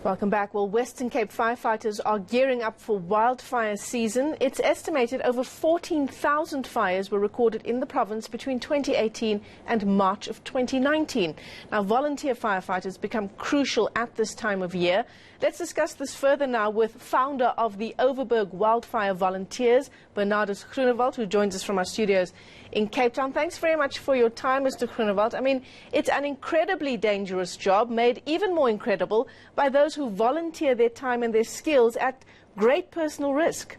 Welcome back. Well, Western Cape firefighters are gearing up for wildfire season. It's estimated over 14,000 fires were recorded in the province between 2018 and March of 2019. Now, volunteer firefighters become crucial at this time of year. Let's discuss this further now with founder of the Overberg Wildfire Volunteers, Bernardus Groenewald, who joins us from our studios in Cape Town. Thanks very much for your time, Mr. Groenewald. I mean, it's an incredibly dangerous job, made even more incredible by those who volunteer their time and their skills at great personal risk.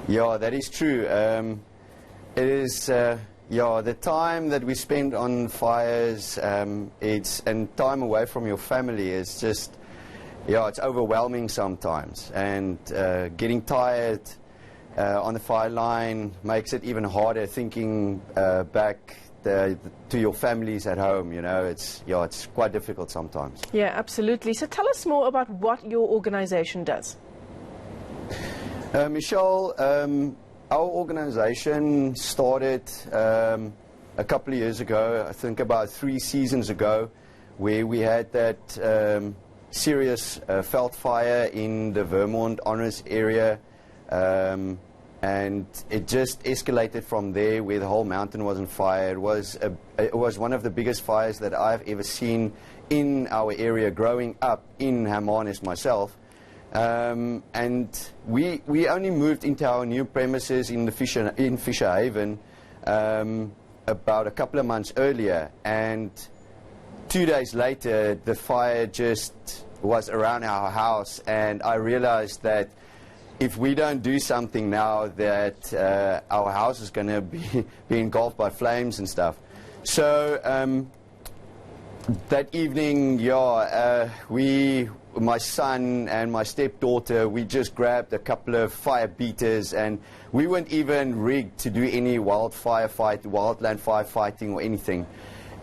Yeah, that is true. It is, the time that we spend on fires, and time away from your family is just, it's overwhelming sometimes. And getting tired on the fire line makes it even harder thinking back to your families at home. It's quite difficult sometimes. Yeah, absolutely. So tell us more about what your organization does. Michelle, our organization started a couple of years ago, I think about 3 seasons ago, where we had that serious veld fire in the Vermont Honors area. And it just escalated from there, where the whole mountain was on fire. It was one of the biggest fires that I've ever seen in our area, growing up in Hermanus myself. And we only moved into our new premises in Fisher Haven about a couple of months earlier. And 2 days later, the fire just was around our house, and I realized that if we don't do something now, that our house is going to be engulfed by flames and stuff. So that evening, my son and my stepdaughter, we just grabbed a couple of fire beaters, and we weren't even rigged to do any wildland firefighting or anything.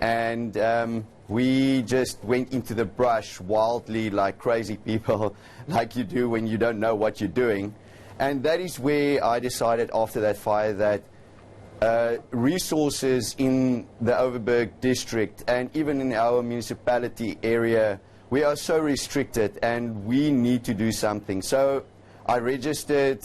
And we just went into the brush wildly like crazy people, like you do when you don't know what you're doing. And that is where I decided after that fire that resources in the Overberg district and even in our municipality area, we are so restricted and we need to do something. So I registered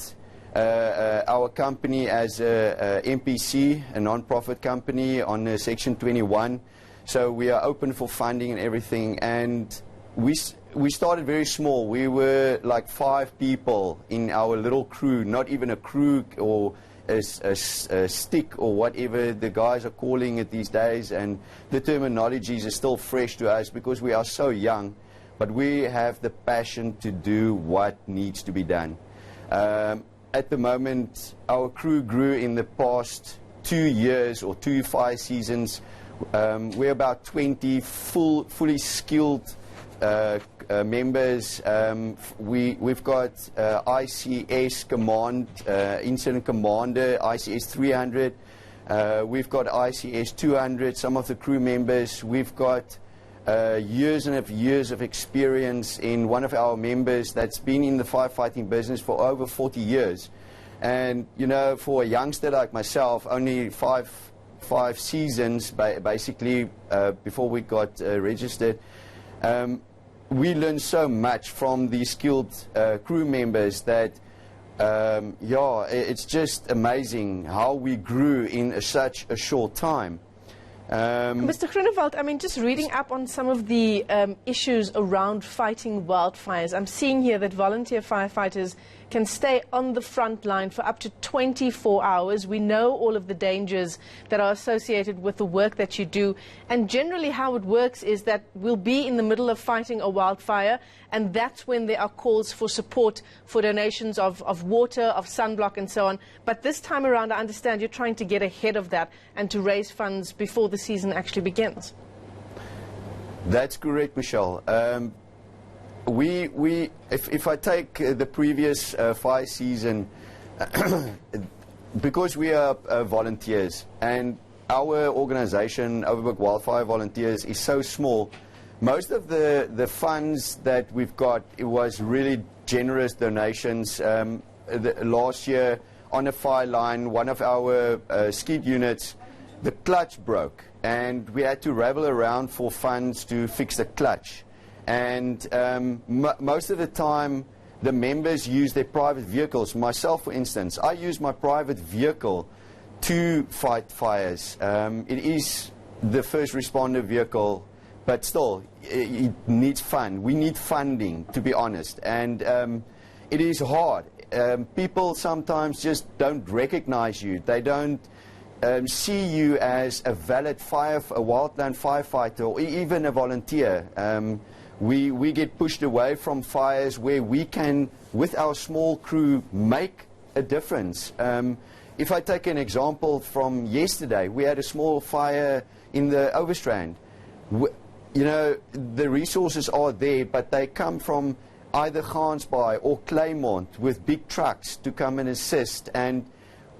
our company as a MPC, a non-profit company, on Section 21. So we are open for funding and everything, and we started very small. We were like 5 people in our little crew, not even a crew or a stick or whatever the guys are calling it these days, and the terminologies are still fresh to us because we are so young, but we have the passion to do what needs to be done. At the moment, our crew grew in the past 2 years or 2 fire seasons. We're about 20 fully skilled members. We've got ICS Command, Incident Commander, ICS 300. We've got ICS 200, some of the crew members. We've got years and years of experience in one of our members that's been in the firefighting business for over 40 years. And, for a youngster like myself, only five seasons basically before we got registered. We learned so much from these skilled crew members that it's just amazing how we grew in such a short time. Mr. Groenewald, I mean, just reading up on some of the issues around fighting wildfires, I'm seeing here that volunteer firefighters can stay on the front line for up to 24 hours. We know all of the dangers that are associated with the work that you do. And generally how it works is that we'll be in the middle of fighting a wildfire, and that's when there are calls for support, for donations of water, of sunblock and so on. But this time around, I understand you're trying to get ahead of that and to raise funds before the season actually begins. That's correct, Michelle. If I take the previous fire season, because we are volunteers and our organization, Overberg Wildfire Volunteers, is so small, most of the funds that we've got, it was really generous donations. Last year on a fire line, one of our skid units, the clutch broke, and we had to rabble around for funds to fix the clutch. And most of the time, the members use their private vehicles. Myself, for instance, I use my private vehicle to fight fires. It is the first responder vehicle, but still, it needs fund. We need funding, to be honest. And it is hard. People sometimes just don't recognize you. They don't see you as a valid a wildland firefighter or even a volunteer. We get pushed away from fires where we can, with our small crew, make a difference. If I take an example from yesterday, we had a small fire in the Overstrand. You know, the resources are there, but they come from either Gansbaai or Claymont with big trucks to come and assist. And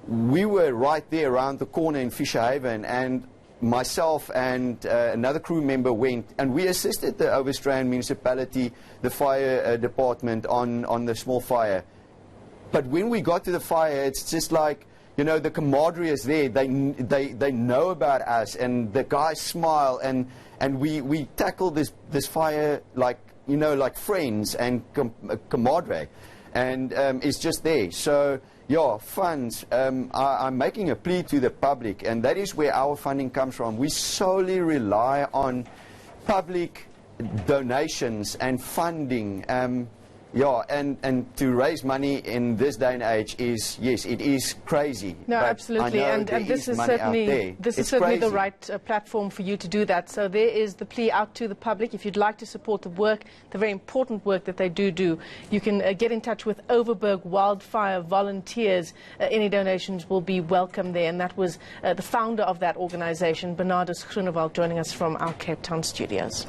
we were right there around the corner in Fisherhaven, and myself and another crew member went, and we assisted the Overstrand municipality, the fire department on the small fire. But when we got to the fire, it's just like, you know, the camaraderie is there. They know about us, and the guys smile, and we tackle this fire like, you know, like friends and camaraderie, and it's just there. So yeah, funds. I'm making a plea to the public, and that is where our funding comes from. We solely rely on public donations and funding. Yeah, and to raise money in this day and age is, yes, it is crazy. No, absolutely, and this is certainly the right platform for you to do that. So there is the plea out to the public. If you'd like to support the work, the very important work that they do, you can get in touch with Overberg Wildfire Volunteers. Any donations will be welcome there, and that was the founder of that organization, Bernardus Groenewald, joining us from our Cape Town studios.